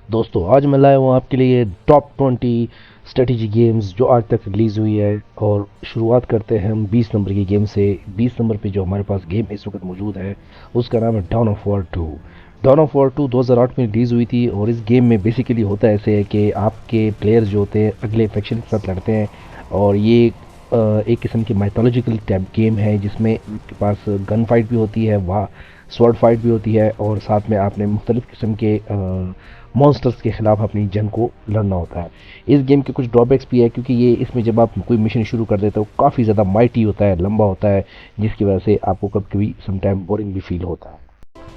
दोस्तों आज मैं लाया हूँ आपके लिए टॉप 20 स्ट्रेटेजी गेम्स जो आज तक रिलीज़ हुई है। और शुरुआत करते हैं हम 20 नंबर की गेम से। 20 नंबर पे जो हमारे पास गेम इस वक्त मौजूद है उसका नाम है dawn of war 2। Dawn of war 2 2008 में रिलीज़ हुई थी और इस गेम में बेसिकली होता ऐसे है कि आपके प्लेयर्स जो होते हैं अगले फैक्शन के साथ लड़ते हैं। और ये एक किस्म की माइथोलॉजिकल टाइप गेम है जिसमें आपके पास गन फाइट भी होती है, वाह स्वॉर्ड फाइट भी होती है और साथ में आपने मुख्तलिफ़ किस्म के मॉन्स्टर्स के ख़िलाफ़ अपनी जंग को लड़ना होता है। इस गेम के कुछ ड्रॉबैक्स भी है क्योंकि ये इसमें जब आप कोई मिशन शुरू कर देते हो काफ़ी ज़्यादा माइटी होता है, लंबा होता है, जिसकी वजह से आपको कभी कभी समटाइम बोरिंग भी फील होता है।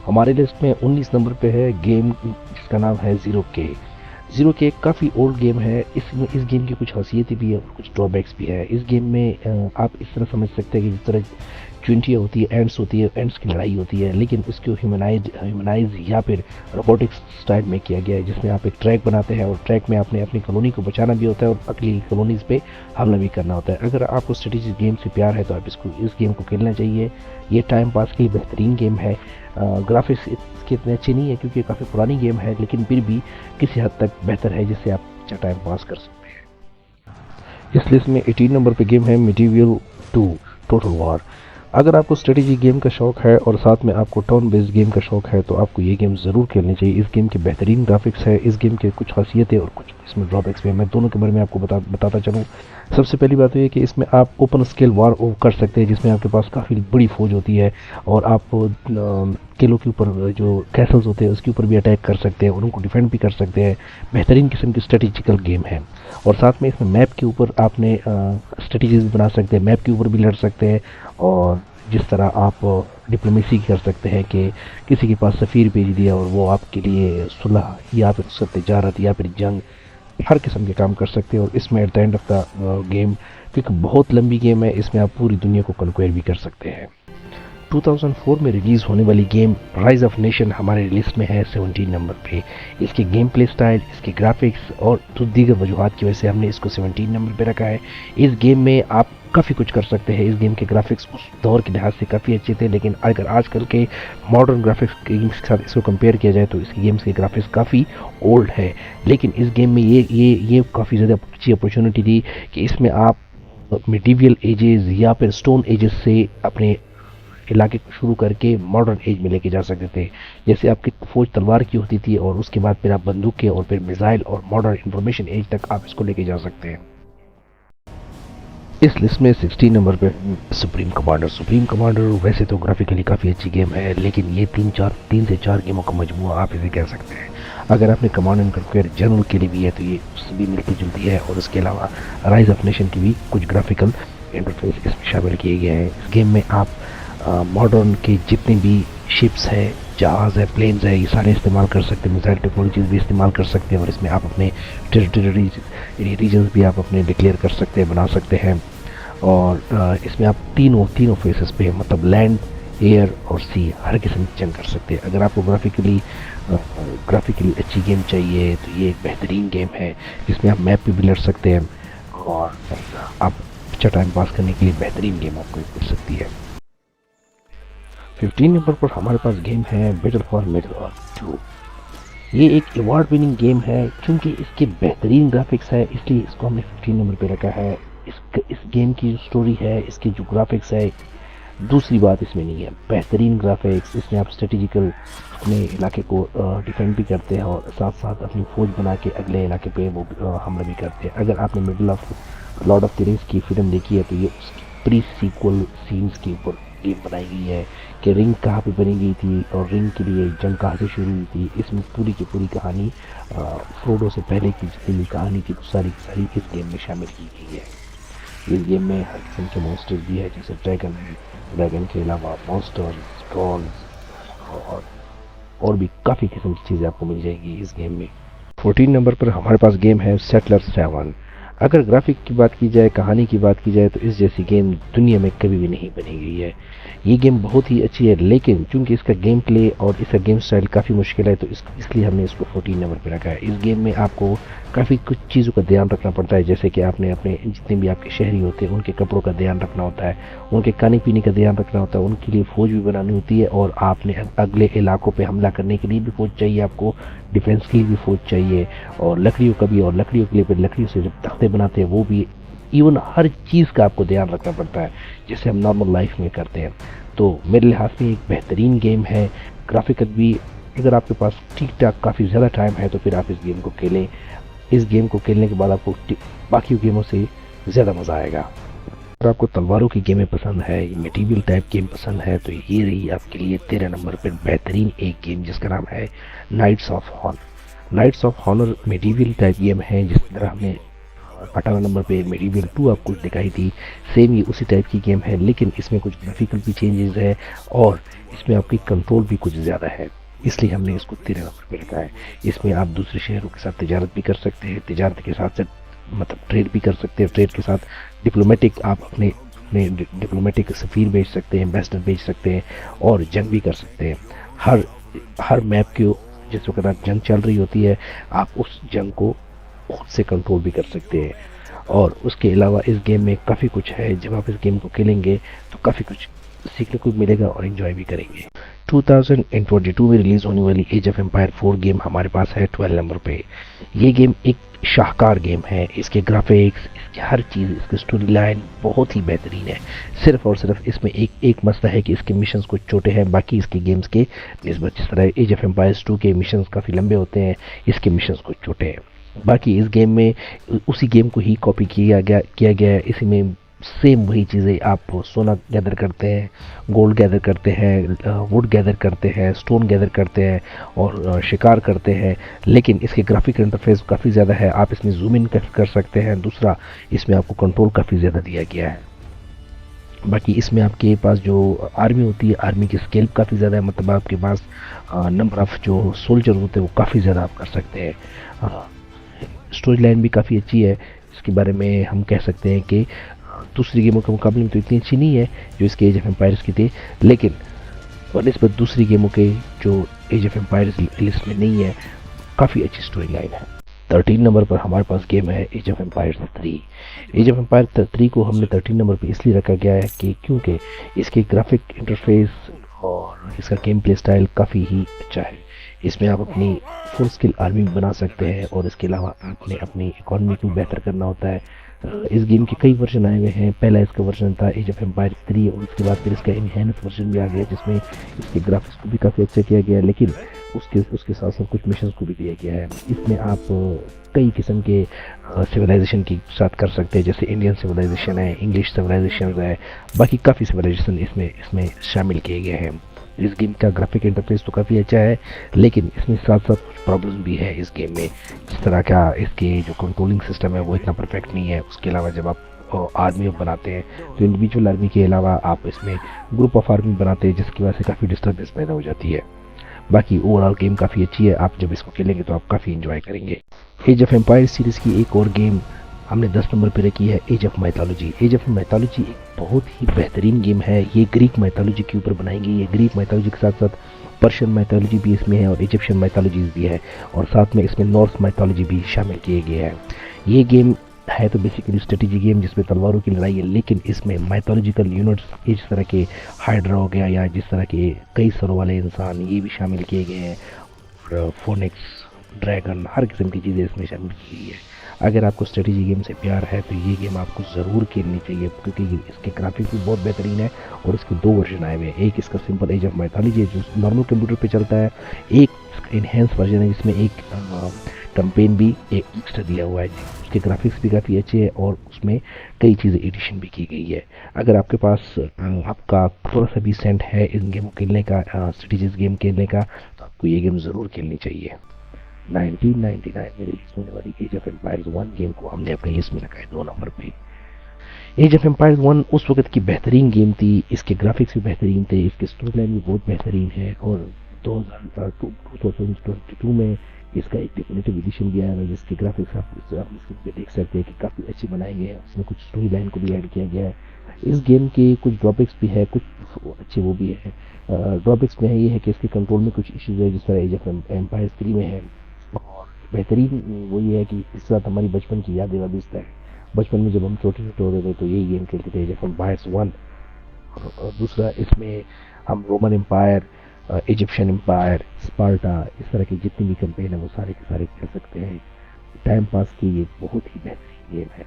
हमारे लिस्ट में 19 नंबर पे है गेम जिसका नाम है ज़ीरो के काफ़ी ओल्ड गेम है। इस गेम की कुछ खासियतें भी है और कुछ ड्रॉबैक्स भी है। इस गेम में आप इस तरह समझ सकते हैं कि जिस तरह चुनटियाँ होती है, एंड्स की लड़ाई होती है, लेकिन इसको ह्यूमनाइज या फिर रोबोटिक्स स्टाइल में किया गया है, जिसमें आप एक ट्रैक बनाते हैं और ट्रैक में आपने अपनी कॉलोनी को बचाना भी होता है और अगली कॉलोनीज़ पे हमला भी करना होता है। अगर आपको स्ट्रेटेजी गेम से प्यार है तो आप इस गेम को खेलना चाहिए। ये टाइम पास के लिए बेहतरीन गेम है। ग्राफिक्स इसके इतने अच्छे नहीं है क्योंकि काफ़ी पुरानी गेम है, लेकिन फिर भी किसी हद तक बेहतर है जिससे आप अच्छा टाइम पास कर सकते हैं। इस लिस्ट में 18 नंबर पे गेम है मिडीवियल 2 टोटल वॉर। अगर आपको स्ट्रेटेजी गेम का शौक है और साथ में आपको टर्न बेस्ड गेम का शौक है तो आपको ये गेम ज़रूर खेलनी चाहिए। इस गेम के बेहतरीन ग्राफिक्स है, इस गेम के कुछ खासियतें और कुछ इसमें ड्रॉबैक्स भी हैं। मैं दोनों के बारे में आपको बताता चलूँ। सबसे पहली बात तो ये कि इसमें आप ओपन स्केल वार कर सकते हैं जिसमें आपके पास काफ़ी बड़ी फौज होती है और आप किलों के ऊपर जो कैसल्स होते हैं उसके ऊपर भी अटैक कर सकते हैं और उनको डिफेंड भी कर सकते हैं। बेहतरीन किस्म की स्ट्रेटेजिकल गेम है। और साथ में इसमें मैप के ऊपर आपने स्ट्रेटजीज भी बना सकते हैं, मैप के ऊपर भी लड़ सकते हैं। और जिस तरह आप डिप्लोमेसी कर सकते हैं कि किसी के पास सफ़ीर भेज दिया और वो आपके लिए सुलह या फिर उससे तिजारत या फिर जंग हर किस्म के काम कर सकते हैं। और इसमें at the end of the game, क्योंकि बहुत लंबी गेम है, इसमें आप पूरी दुनिया को कन्क्वेयर भी कर सकते हैं। 2004 में रिलीज़ होने वाली गेम राइज ऑफ नेशन हमारे लिस्ट में है 17 नंबर पे। इसके गेम प्ले स्टाइल, इसके ग्राफिक्स और दीगर वजूहत की वजह से हमने इसको 17 नंबर पे रखा है। इस गेम में आप काफ़ी कुछ कर सकते हैं। इस गेम के ग्राफिक्स उस दौर के लिहाज से काफ़ी अच्छे थे, लेकिन अगर आजकल के मॉडर्न ग्राफिक्स गेम्स के साथ इसको कंपेयर किया जाए तो इस गेम्स के ग्राफिक्स काफ़ी ओल्ड है। लेकिन इस गेम में ये काफ़ी ज़्यादा अच्छी अपॉर्चुनिटी थी कि इसमें आप मिडीवियल एजेस या फिर स्टोन एजेस से अपने इलाके को शुरू करके मॉडर्न एज में लेके जा सकते थे। जैसे आपकी फौज तलवार की होती थी और उसके बाद फिर आप बंदूक के और फिर मिसाइल और मॉडर्न इंफॉर्मेशन एज तक आप इसको लेके जा सकते हैं। इस लिस्ट में 16 नंबर पे सुप्रीम कमांडर वैसे तो ग्राफिकली काफ़ी अच्छी गेम है, लेकिन ये 3 से 4 गेमों का मजमूआ आप इसे कह सकते हैं। अगर आपने कमांड एंड कंक्वेयर जनरल के लिए भी है तो ये उससे भी मिलती जुलती है और उसके अलावा राइज ऑफ नेशन की भी कुछ ग्राफिकल इंटरफेस इसमें शामिल किए गए हैं। इस गेम में आप मॉडर्न के जितने भी शिप्स है, जहाज़ है, प्लेन्स है, ये सारे इस्तेमाल कर सकते हैं। मिसाइल टेक्नोलॉजीज भी इस्तेमाल कर सकते हैं और इसमें आप अपने टेरिटरीज रीजन्स भी आप अपने डिक्लेयर कर सकते हैं, बना सकते हैं। और इसमें आप तीनों फेसेस पे मतलब लैंड, एयर और सी हर किस्म की जंग कर सकते हैं। अगर आपको ग्राफिकली अच्छी गेम चाहिए तो ये एक बेहतरीन गेम है जिसमें आप मैप पे भी लड़ सकते हैं और आप अच्छा टाइम पास करने के लिए बेहतरीन गेम आपको मिल सकती है। 15 नंबर पर हमारे पास गेम है बैटल फॉर मिडिल अर्थ 2। ये एक अवार्ड विनिंग गेम है। क्योंकि इसके बेहतरीन ग्राफिक्स है इसलिए इसको हमने 15 नंबर पे रखा है। इस गेम की जो स्टोरी है, इसके जो ग्राफिक्स है, दूसरी बात इसमें नहीं है। बेहतरीन ग्राफिक्स, इसमें आप स्ट्रेटेजिकल अपने इलाके को डिफेंड भी करते हैं और साथ साथ अपनी फौज बना के अगले इलाके पे वो हमला भी करते हैं। अगर आपने middle of Lord of the rings की फिल्म देखी है तो ये उसकी प्री सीक्वल सीन्स के ऊपर गेम बनाई गई है कि रिंग कहाँ पे बनी गई थी और रिंग के लिए जंग कहाँ से शुरू हुई थी। इसमें पूरी की पूरी कहानी फ्रोडो से पहले की जितनी भी कहानी थी वो सारी की सारी इस गेम में शामिल की गई है। इस गेम में हर किस्म के मॉन्स्टर्स भी है, जैसे ड्रैगन के अलावा मॉन्स्टर, ट्रॉल्स और भी काफ़ी किस्म की चीज़ें आपको मिल जाएगी इस गेम में। 14 नंबर पर हमारे पास गेम है सेटलर 7। अगर ग्राफिक की बात की जाए, कहानी की बात की जाए, तो इस जैसी गेम दुनिया में कभी भी नहीं बनी गई है। ये गेम बहुत ही अच्छी है, लेकिन चूंकि इसका गेम प्ले और इसका गेम स्टाइल काफ़ी मुश्किल है, तो इसलिए हमने इसको 14 नंबर पे रखा है। इस गेम में आपको काफ़ी कुछ चीज़ों का ध्यान रखना पड़ता है, जैसे कि आपने अपने जितने भी आपके शहरी होते हैं उनके कपड़ों का ध्यान रखना होता है, उनके खाने पीने का ध्यान रखना होता है, उनके लिए फौज भी बनानी होती है, और आपने अगले इलाकों पे हमला करने के लिए भी फौज चाहिए, आपको डिफेंस के लिए भी फौज चाहिए, और लकड़ियों का भी, और लकड़ियों के लिए फिर लकड़ियों से जब तख्ते बनाते हैं वो भी, इवन हर चीज़ का आपको ध्यान रखना पड़ता है जैसे हम नॉर्मल लाइफ में करते हैं। तो मेरे लिहाज में एक बेहतरीन गेम है। ग्राफिकल भी, अगर आपके पास ठीक ठाक काफ़ी ज़्यादा टाइम है तो फिर आप इस गेम को खेलें। इस गेम को खेलने के बाद आपको बाकी गेमों से ज़्यादा मज़ा आएगा। अगर आपको तलवारों की गेमें पसंद है, मेटीरियल टाइप गेम पसंद है, तो ये रही आपके लिए 13 नंबर पर बेहतरीन एक गेम जिसका नाम है knights of honour. Knights of honour material type game है, जिस तरह हमने 18 नंबर पे मेडिवल 2 आपको दिखाई थी, सेम ये उसी टाइप की गेम है, लेकिन इसमें कुछ ग्राफिकल भी चेंजेस है और इसमें आपकी कंट्रोल भी कुछ ज़्यादा है, इसलिए हमने इसको 13 नंबर पे रखा है। इसमें आप दूसरे शहरों के साथ तिजारत भी कर सकते हैं, तिजारत के साथ साथ मतलब ट्रेड भी कर सकते हैं, ट्रेड के साथ डिप्लोमेटिक, आप अपने अपने डिप्लोमेटिक सफ़ीर भेज सकते हैं, एम्बेसडर भेज सकते हैं, और जंग भी कर सकते हैं। हर मैप के जिस वक्त आप जंग चल रही होती है, आप उस जंग को खुद से कंट्रोल भी कर सकते हैं। और उसके अलावा इस गेम में काफ़ी कुछ है, जब आप इस गेम को खेलेंगे तो काफ़ी कुछ सीखने को मिलेगा और एंजॉय भी करेंगे। 2022 में रिलीज़ होने वाली एज ऑफ एम्पायर 4 गेम हमारे पास है 12 नंबर पे। ये गेम एक शाहकार गेम है, इसके ग्राफिक्स, इसकी हर चीज़, इसकी स्टोरी लाइन बहुत ही बेहतरीन है। सिर्फ और सिर्फ इसमें एक मसला है कि इसके मिशंस कुछ छोटे हैं बाकी इसके गेम्स के निस्बत। जिस तरह एज ऑफ एम्पायर्स 2 के मिशंस काफ़ी लंबे होते हैं, इसके मिशंस कुछ छोटे हैं। बाकी इस गेम में उसी गेम को ही कॉपी किया गया है। इसी में सेम वही चीज़ें, आप सोना गैदर करते हैं, गोल्ड गैदर करते हैं, वुड गैदर करते हैं, स्टोन गैदर करते हैं, और शिकार करते हैं, लेकिन इसके ग्राफिक इंटरफेस काफ़ी ज़्यादा है। आप इसमें जूम इन कर सकते हैं। दूसरा, इसमें आपको कंट्रोल काफ़ी ज़्यादा दिया गया है। बाकी इसमें आपके पास जो आर्मी होती है, आर्मी की स्केल काफ़ी ज़्यादा है, मतलब आपके पास नंबर ऑफ़ जो सोल्जर होते हैं वो काफ़ी ज़्यादा आप कर सकते हैं। स्टोरी लाइन भी काफ़ी अच्छी है, इसके बारे में हम कह सकते हैं कि दूसरी गेमों के मुकाबले में तो इतनी अच्छी नहीं है जो इसके एज ऑफ एम्पायर्स की थी, लेकिन बनिस्बत दूसरी गेमों के जो एज ऑफ एम्पायर्स लिस्ट में नहीं है, काफ़ी अच्छी स्टोरी लाइन है। 13 नंबर पर हमारे पास गेम है age of empires 3। Age of empire 3 को हमने 13 नंबर पर इसलिए रखा गया है कि क्योंकि इसके ग्राफिक इंटरफेस और इसका गेम प्ले स्टाइल काफ़ी ही अच्छा है। इसमें आप अपनी फुल स्किल आर्मी बना सकते हैं, और इसके अलावा आपने अपनी इकॉनमी को बेहतर करना होता है। इस गेम के कई वर्जन आए हुए हैं। पहला इसका वर्जन था एज ऑफ एम्पायर 3, और उसके बाद फिर इसका इनहैंस वर्जन भी आ गया, जिसमें इसके ग्राफिक्स को भी काफ़ी अच्छा किया गया है, लेकिन उसके साथ साथ कुछ मिशंस को भी दिया गया है। इसमें आप कई किस्म के सिविलाइजेशन के साथ कर सकते हैं, जैसे इंडियन सिविलाइजेशन है, इंग्लिश सिविलाइजेशन है, बाकी काफ़ी सिविलाइजेशन इसमें शामिल किए गए हैं। इस गेम का ग्राफिक इंटरफेस तो काफ़ी अच्छा है, लेकिन इसमें साथ साथ कुछ प्रॉब्लम भी है इस गेम में। जिस तरह का इसके जो कंट्रोलिंग सिस्टम है वो इतना परफेक्ट नहीं है। उसके अलावा जब आप आर्मी बनाते हैं तो इंडिविजुअल आर्मी के अलावा आप इसमें ग्रुप ऑफ आर्मी बनाते हैं, जिसकी वजह से काफ़ी डिस्टर्बेंस पैदा हो जाती है। बाकी ओवरऑल गेम काफ़ी अच्छी है, आप जब इसको खेलेंगे तो आप काफ़ी इंजॉय करेंगे। एज ऑफ एम्पायर सीरीज़ की एक और गेम हमने 10 नंबर पर रखी है, age of mythology. Age of mythology एक बहुत ही बेहतरीन गेम है। ये ग्रीक माइथोलॉजी के ऊपर बनाई गई है। ग्रीक माइथोलॉजी के साथ साथ पर्शियन माइथोलॉजी भी इसमें है, और इजिप्शियन माइथोलॉजीज भी है, और साथ में इसमें नॉर्थ माइथोलॉजी भी शामिल किए गए हैं। ये गेम है तो बेसिकली स्ट्रेटेजी गेम जिसमें तलवारों की लड़ाई है, लेकिन इसमें माइथोलॉजिकल यूनिट्स, इस तरह के हाइड्रा हो गया, या जिस तरह के कई सरों वाले इंसान, ये भी शामिल किए गए हैं, और फोनिक्स, ड्रैगन, हर किस्म की चीज़ें इसमें शामिल की गई है। अगर आपको स्ट्रेटेजी गेम से प्यार है तो ये गेम आपको ज़रूर खेलनी चाहिए, क्योंकि इसके ग्राफिक्स भी बहुत बेहतरीन है, और इसके 2 वर्जन आए हुए हैं। एक इसका सिंपल एज ऑफ माइथोलॉजी जो नॉर्मल कंप्यूटर पे चलता है, एक इसका इनहेंस वर्जन है जिसमें एक कैंपेन भी एक एक्स्ट्रा दिया हुआ है। उसके ग्राफिक्स भी काफ़ी अच्छे हैं, और उसमें कई चीज़ें एडिशन भी की गई है। अगर आपके पास आपका थोड़ा सा भी सेंट है इन गेम को खेलने का, स्ट्रेटेजीज गेम खेलने का, तो आपको ये गेम ज़रूर खेलनी चाहिए। 1999 में रिलीज होने वाली एज ऑफ एम्पायर्स 1 गेम को हमने अपनी लिस्ट में रखा है 2 नंबर पे। एज ऑफ एम्पायर्स 1 उस वक्त की बेहतरीन गेम थी, इसके ग्राफिक्स भी बेहतरीन थे, इसके स्टोरी लाइन भी बहुत बेहतरीन है, और 2022 में इसका एक डेफिनेटिव एडिशन भी आया है जिसके ग्राफिक्स आप स्क्रीन पे देख सकते हैं कि काफ़ी अच्छे बनाए गए हैं। उसमें कुछ स्टोरी लाइन को भी ऐड किया गया है। इस गेम के कुछ ड्रॉबैक्स भी है, कुछ अच्छे वो भी है। ड्रॉबैक्स में है ये है कि इसके कंट्रोल में कुछ इश्यूज है जिस तरह एज ऑफ एम्पायर 3 में है। और बेहतरीन वो ये है कि इस साथ हमारी बचपन की यादें वाबिस्ता है। बचपन में जब हम छोटे छोटे होते थे तो यही गेम खेलते थे, एज ऑफ एम्पायर्स 1। और दूसरा इसमें हम Roman empire, Egyptian empire, Sparta, इस तरह की जितनी भी कैंपेन है वो सारे के सारे खेल सकते हैं। टाइम पास की ये बहुत ही बेहतरीन गेम है।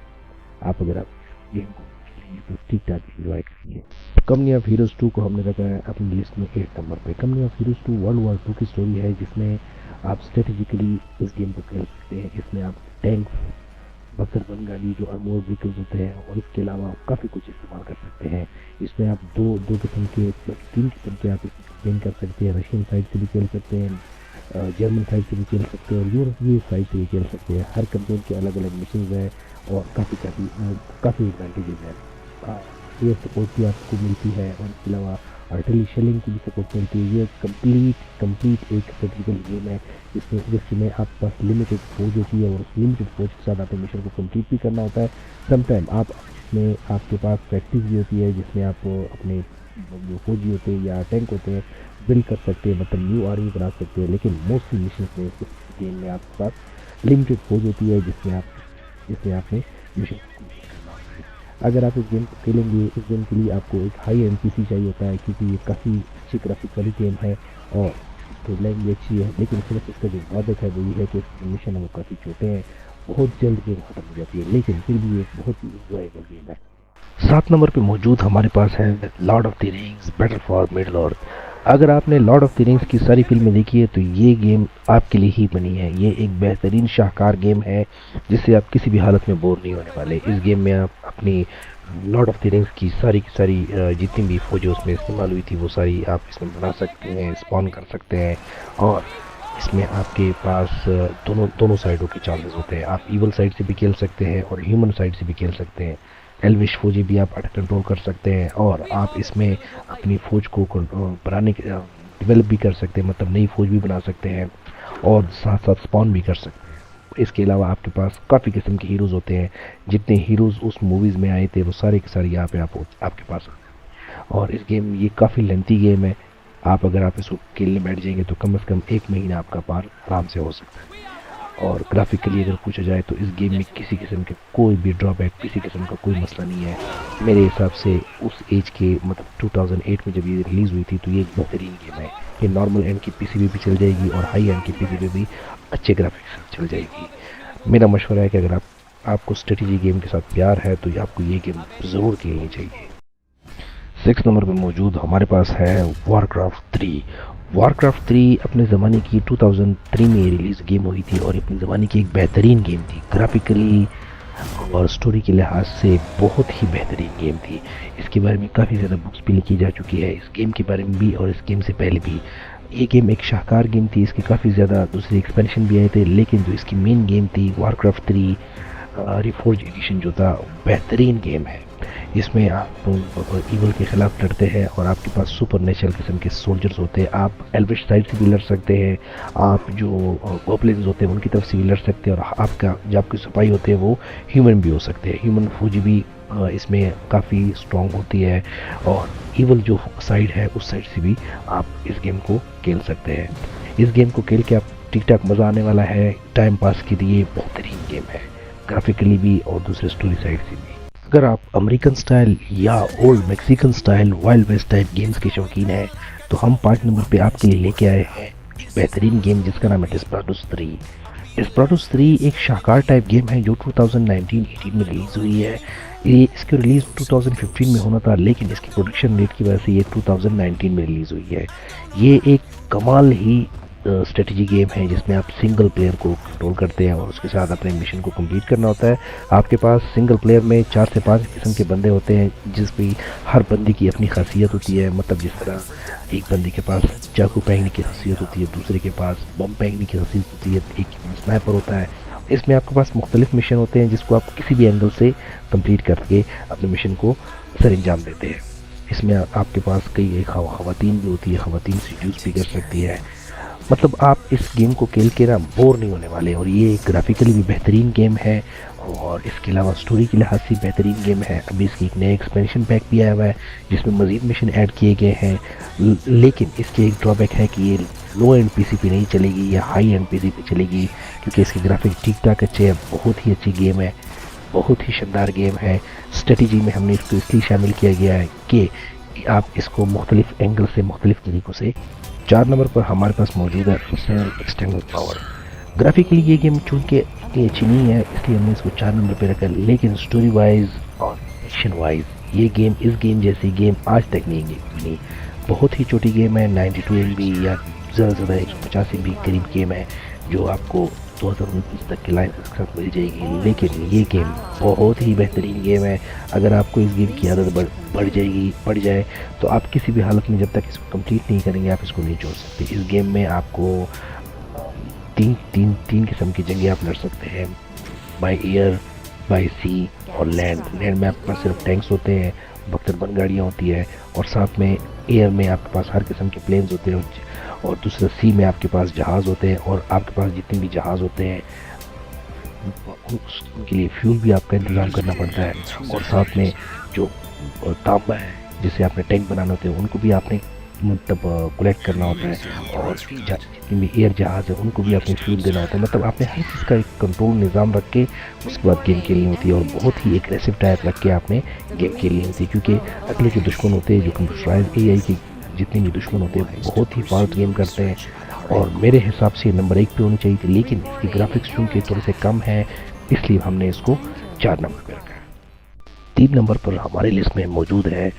आप अगर आप गेम को खेलेंगे तो ठीक ठाक इंजॉय करेंगे। कंपनी ऑफ हीरोज 2 को हमने रखा है अपनी लिस्ट में 8 नंबर पे। Company of heroes 2 world war 2 की स्टोरी है जिसमें आप स्ट्रेटेजिकली इस गेम को खेल सकते हैं। इसमें आप टैंक्स, बख्तर गाड़ी जो आर्मोर व्हीकल्स होते हैं और इसके अलावा काफ़ी कुछ इस्तेमाल कर सकते हैं। इसमें आप दो किस्म के, 3 किस्म के आप गेम कर सकते हैं। रशियन साइड से भी खेल सकते हैं, जर्मन साइड से भी खेल सकते हैं और यूरोपीय साइड से भी खेल सकते हैं। हर कंपेन के अलग अलग मिशन है और काफ़ी एडवांटेजेस है। एयर सपोर्ट भी आपको मिलती है और इसके अलावा आर्टिलरी शेलिंग की भी सपोर्ट मिलती है। ये कंप्लीट एक स्ट्रेटेजिकल गेम है जिसमें आपके पास लिमिटेड फौज होती है और उस लिमिटेड फौज के साथ आपको मिशन को कंप्लीट भी करना होता है। समटाइम इसमें आपके पास प्रैक्टिस भी होती है जिसमें आप अपने जो फौजी होते हैं या टैंक होते हैं बिल्ड कर सकते हैं, मतलब न्यू आर्मी बना सकते हैं। लेकिन मोस्टली मिशन में इस गेम में आपके पास लिमिटेड फौज होती है जिसमें आपने मिशन को कंप्लीट करना होता है। अगर आप इस गेम को खेलेंगे, इस गेम के लिए आपको एक हाई एंड पीसी चाहिए होता है क्योंकि ये काफ़ी अच्छी ग्राफिक वाली गेम है और स्टोरी लाइन भी अच्छी है। लेकिन सिर्फ इसका जो ड्रॉबैक है वो ये है कि इसके मिशन है वो काफ़ी छोटे हैं, बहुत जल्द गेम खत्म हो जाती है। लेकिन फिर भी एक बहुत ही इंजॉयबल गेम है। 7 नंबर पे मौजूद हमारे पास है Lord of the Rings battle for Middle Earth. अगर आपने लॉर्ड ऑफ द रिंग्स की सारी फिल्में देखी है तो ये गेम आपके लिए ही बनी है। ये एक बेहतरीन शाहकार गेम है जिससे आप किसी भी हालत में बोर नहीं होने वाले। इस गेम में आप अपनी लॉर्ड ऑफ द रिंग्स की सारी जितनी भी फौजें उसमें इस्तेमाल हुई थी वो सारी आप इसमें बना सकते हैं, स्पॉन कर सकते हैं। और इसमें आपके पास दोनों साइडों के चांसेस होते हैं। आप इवल साइड से भी खेल सकते हैं और ह्यूमन साइड से भी खेल सकते हैं। एल्विश फौजी भी आप कंट्रोल कर सकते हैं और आप इसमें अपनी फौज को डेवलप भी कर सकते हैं, मतलब नई फौज भी बना सकते हैं और साथ साथ स्पॉन भी कर सकते हैं। इसके अलावा आपके पास काफ़ी किस्म के हीरोज़ होते हैं। जितने हीरोज़ उस मूवीज़ में आए थे वो सारे के सारे यहाँ पे आपके पास आते हैं। और इस गेम ये काफ़ी लेंथी गेम है। अगर आप इसको खेलने बैठ जाएंगे तो कम से कम 1 महीना आपका पार आराम से हो सकता है। और ग्राफिकली अगर पूछा जाए तो इस गेम में किसी किस्म के कोई भी ड्रॉबैक, किसी किस्म का कोई मसला नहीं है। मेरे हिसाब से उस एज के, मतलब 2008 में जब ये रिलीज़ हुई थी तो ये एक बेहतरीन गेम है। ये नॉर्मल एंड की पीसी पे भी चल जाएगी और हाई एंड की पीसी पे भी अच्छे ग्राफिक्स चल जाएगी। मेरा मशवरा है कि अगर आपको स्ट्रेटेजी गेम के साथ प्यार है तो आपको ये गेम ज़रूर खेलनी चाहिए। 6 नंबर पर मौजूद हमारे पास है वारक्राफ्ट 3। वारक्राफ्ट 3 अपने ज़माने की 2003 में रिलीज़ गेम हुई थी और अपने ज़माने की एक बेहतरीन गेम थी। ग्राफिकली और स्टोरी के लिहाज से बहुत ही बेहतरीन गेम थी। इसके बारे में काफ़ी ज़्यादा बुक्स भी लिखी जा चुकी है, इस गेम के बारे में भी और इस गेम से पहले भी। ये गेम एक शाहकार गेम थी। इसके काफ़ी ज़्यादा दूसरे एक्सपेंशन भी आए थे, लेकिन जो इसकी मेन गेम थी वारक्राफ्ट 3 रिफॉर्ज एडिशन जो था, बेहतरीन गेम है। इसमें आप ईवल के ख़िलाफ़ लड़ते हैं और आपके पास सुपर नेचुरल किस्म के सोल्जर्स होते हैं। आप एल्विश साइड से भी लड़ सकते हैं, आप जो गॉब्लिन्स होते हैं उनकी तरफ से भी लड़ सकते हैं और जो आपके सिपाही होते हैं वो ह्यूमन भी हो सकते हैं। ह्यूमन फौजी भी इसमें काफ़ी स्ट्रॉन्ग होती है और ईवल जो साइड है उस साइड से भी आप इस गेम को खेल सकते हैं। इस गेम को खेल के आप ठीक ठाक मज़ा आने वाला है। टाइम पास के लिए बेहतरीन गेम है, ग्राफिकली भी और दूसरे स्टोरी साइड से भी। अगर आप अमेरिकन स्टाइल या old Mexican style wild west type games के शौकीन हैं तो हम 5 नंबर पे आपके लिए लेके आए हैं एक बेहतरीन गेम जिसका नाम है डेस्पराडोस 3। डेस्पराडोस 3 एक शाहकार टाइप गेम है जो 2019-18 में रिलीज़ हुई है। इसकी रिलीज़ 2015 में होना था, लेकिन इसकी प्रोडक्शन रेट की वजह से ये 2019 में रिलीज़ हुई है। ये एक कमाल ही स्ट्रेटजी गेम है जिसमें आप सिंगल प्लेयर को कंट्रोल करते हैं और उसके साथ अपने मिशन को कंप्लीट करना होता है। आपके पास सिंगल प्लेयर में 4 से 5 किस्म के बंदे होते हैं जिसमें हर बंदे की अपनी खासियत होती है। मतलब जिस तरह एक बंदे के पास चाकू फेंकने की खासियत होती है, दूसरे के पास बम फेंकने की खासियत होती है, एक के पास स्नाइपर होता है। इसमें आपके पास मुख्तलिफ मिशन होते हैं जिसको आप किसी भी एंगल से कंप्लीट करके अपने मिशन को सरअंजाम देते हैं। इसमें आपके पास कई खवातीन भी होती है, खवातीन सीड्यूस भी कर सकती है मतलब आप इस गेम को खेल के ना बोर नहीं होने वाले। और ये ग्राफिकली भी बेहतरीन गेम है और इसके अलावा स्टोरी के लिहाज से बेहतरीन गेम है। अभी इसकी एक नया एक्सपेंशन पैक भी आया हुआ है जिसमें मज़ीद मिशन ऐड किए गए हैं। लेकिन इसके एक ड्रॉबैक है कि ये लो एंड पीसी पे नहीं चलेगी, या हाई एंड पीसी पे चलेगी, क्योंकि इसके ग्राफिक ठीक ठाक अच्छे हैं। बहुत ही अच्छी गेम है, बहुत ही शानदार गेम है। स्ट्रेटजी में हमने इसको इसलिए शामिल किया गया है कि आप इसको मुख्तलिफ एंगल से मुख्तलिफ तरीक़ों से। 4 नंबर पर हमारे पास मौजूद है एक्सटर्नल पावर। ग्राफिकली ये गेम चूँकि इतनी अच्छी नहीं है इसलिए हमने इसको 4 नंबर पर रखा, लेकिन स्टोरी वाइज और एक्शन वाइज ये गेम इस गेम जैसी गेम आज तक नहीं बनी। बहुत ही छोटी गेम है, 92 MB या ज़्यादा से ज़्यादा 150 MB करीब गेम है जो आपको 2019 तक के लाइसेंस के साथ मिल जाएगी। लेकिन ये गेम बहुत ही बेहतरीन गेम है। अगर आपको इस गेम की आदत बढ़ जाए तो आप किसी भी हालत में जब तक इसको कंप्लीट नहीं करेंगे आप इसको नहीं छोड़ सकते। इस गेम में आपको तीन किस्म की जंगें आप लड़ सकते हैं, बाय एयर, बाय सी और लैंड। लैंड में आपके पास सिर्फ टैंक्स होते हैं, बख्तरबंद गाड़ियाँ होती है, और साथ में एयर में आपके पास हर किस्म के प्लेन्स होते हैं, और दूसरा सी में आपके पास जहाज़ होते हैं। और आपके पास जितने भी जहाज़ होते हैं उनके लिए फ्यूल भी आपका इंतज़ाम करना पड़ता है। और साथ में जो तांबा है जिसे आपने टैंक बनाना होते हैं उनको भी आपने मतलब कलेक्ट करना होता है। और जितने भी एयर जहाज़ है उनको भी आपने फ्यूल देना होता है। मतलब आपने हर चीज़ का एक कंट्रोल निज़ाम रख के उसके बाद गेम खेलनी होती है, और बहुत ही एग्रेसिव टाइप रख के आपने गेम खेलनी होती है, क्योंकि अगले जो दुश्मन होते हैं, जो कंप्यूटराइज AI के जितने भी दुश्मन होते हैं बहुत ही फास्ट गेम करते हैं। और मेरे हिसाब से नंबर 1 पे होनी चाहिए थी, लेकिन इसकी ग्राफिक्स चूँकि थोड़े से कम है इसलिए हमने इसको 4 नंबर पर रखा है। 3 नंबर पर हमारे लिस्ट में मौजूद है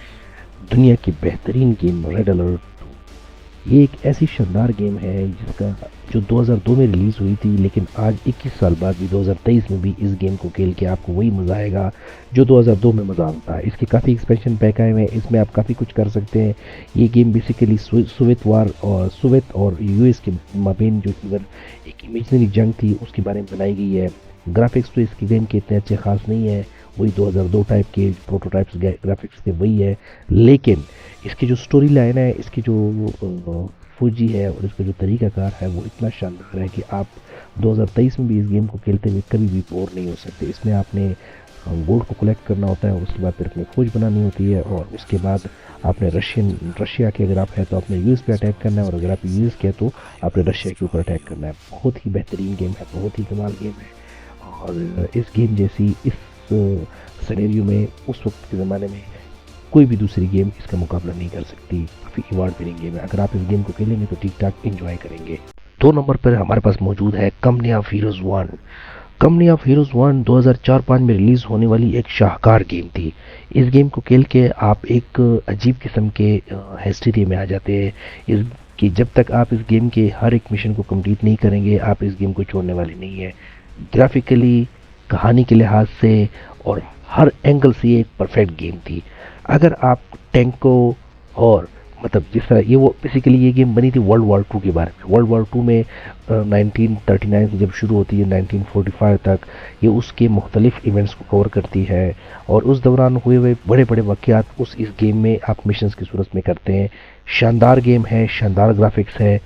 दुनिया की बेहतरीन गेम रेड अलर्ट 2। ये एक ऐसी शानदार गेम है जिसका जो 2002 में रिलीज़ हुई थी, लेकिन आज 21 साल बाद भी 2023 में भी इस गेम को खेल के आपको वही मज़ा आएगा जो 2002 में मज़ा आता है। इसके काफ़ी एक्सपेंशन पैक आए हुए हैं, इसमें आप काफ़ी कुछ कर सकते हैं। ये गेम बेसिकली सोवियत और US के माबेन जो एक इमेजनरी जंग थी उसके बारे में बनाई गई है। ग्राफिक्स तो इसकी गेम के इतने अच्छे खास नहीं है, वही 2002 टाइप के प्रोटोटाइप्स ग्राफिक्स थे वही है। लेकिन इसकी जो स्टोरी लाइन है, इसकी जो फौजी है और इसका जो तरीक़ाकार है वो इतना शानदार है कि आप 2023 में भी इस गेम को खेलते हुए कभी भी बोर नहीं हो सकते। इसमें आपने गोल्ड को कलेक्ट करना होता है, उसके बाद फिर अपनी फौज बनानी होती है, और उसके बाद आपने रशिया के अगर आप है तो आपने US पे अटैक करना है, और अगर आप US के है तो आपने रशिया के ऊपर अटैक करना है। बहुत ही बेहतरीन गेम है, बहुत ही कमाल गेम है। और इस गेम जैसी इस सिनेरियो में उस वक्त के ज़माने में कोई भी दूसरी गेम इसका मुकाबला नहीं कर सकती। काफ़ी अवार्ड विनिंग गेम है, अगर आप इस गेम को खेलेंगे तो ठीक ठाक एंजॉय करेंगे। 2 नंबर पर हमारे पास मौजूद है company of heroes 1। Company of heroes 1 2004-5 में रिलीज़ होने वाली एक शाहकार गेम थी। इस गेम को खेल के आप एक अजीब किस्म के हिस्ट्री में आ जाते हैं। इस कि जब तक आप इस गेम के हर एक मिशन को कंप्लीट नहीं करेंगे आप इस गेम को छोड़ने वाले नहीं है। ग्राफिकली, कहानी के लिहाज से और हर एंगल से ये एक परफेक्ट गेम थी। अगर आप टैंक को और मतलब जिस तरह ये वो बेसिकली ये गेम बनी थी वर्ल्ड वॉर 2 के बारे में। वर्ल्ड वॉर 2 में 1939 से जब शुरू होती है 1945 तक, ये उसके मुख्तलिफ इवेंट्स को कवर करती है, और उस दौरान हुए हुए बड़े बड़े वाक़यात उस इस गेम में आप मिशंस की सूरत में करते हैं। शानदार गेम है, शानदार ग्राफिक्स है,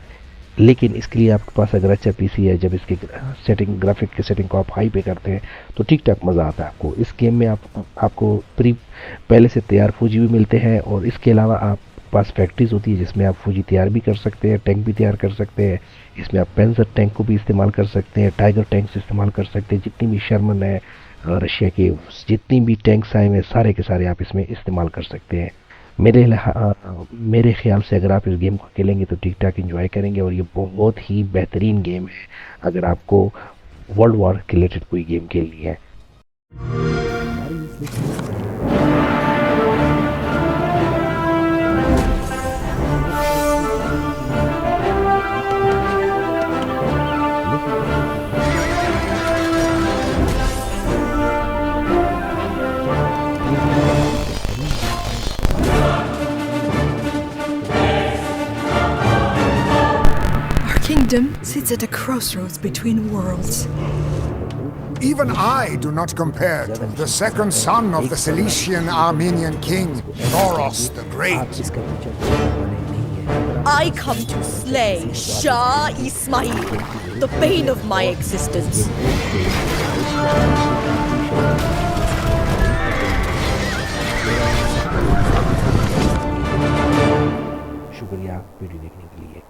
लेकिन इसके लिए आपके पास अगर अच्छा PC है, जब इसके ग्राफिक की सेटिंग को आप हाई पे करते हैं तो ठीक ठाक मज़ा आता है आपको। इस गेम में आपको पहले से तैयार फौजी भी मिलते हैं, और इसके अलावा आप पास फैक्ट्रीज होती है जिसमें आप फौजी तैयार भी कर सकते हैं, टैंक भी तैयार कर सकते हैं। इसमें आप पेंसर टैंक को भी इस्तेमाल कर सकते हैं, टाइगर टैंक्स इस्तेमाल कर सकते हैं। जितनी भी शर्मन है रशिया के जितनी भी टैंक्स आए हुए सारे के सारे आप इसमें इस्तेमाल कर सकते हैं। मेरे ख्याल से अगर आप इस गेम को खेलेंगे तो ठीक ठाक एंजॉय करेंगे, और ये बहुत ही बेहतरीन गेम है अगर आपको वर्ल्ड वॉर रिलेटेड कोई गेम खेलनी है। Kingdom sits at a crossroads between worlds. Even I do not compare to the second son of the Cilician Armenian king, Thoros the Great. I come to slay Shah Ismail, the bane of my existence. शुक्रिया video देखने के लिए।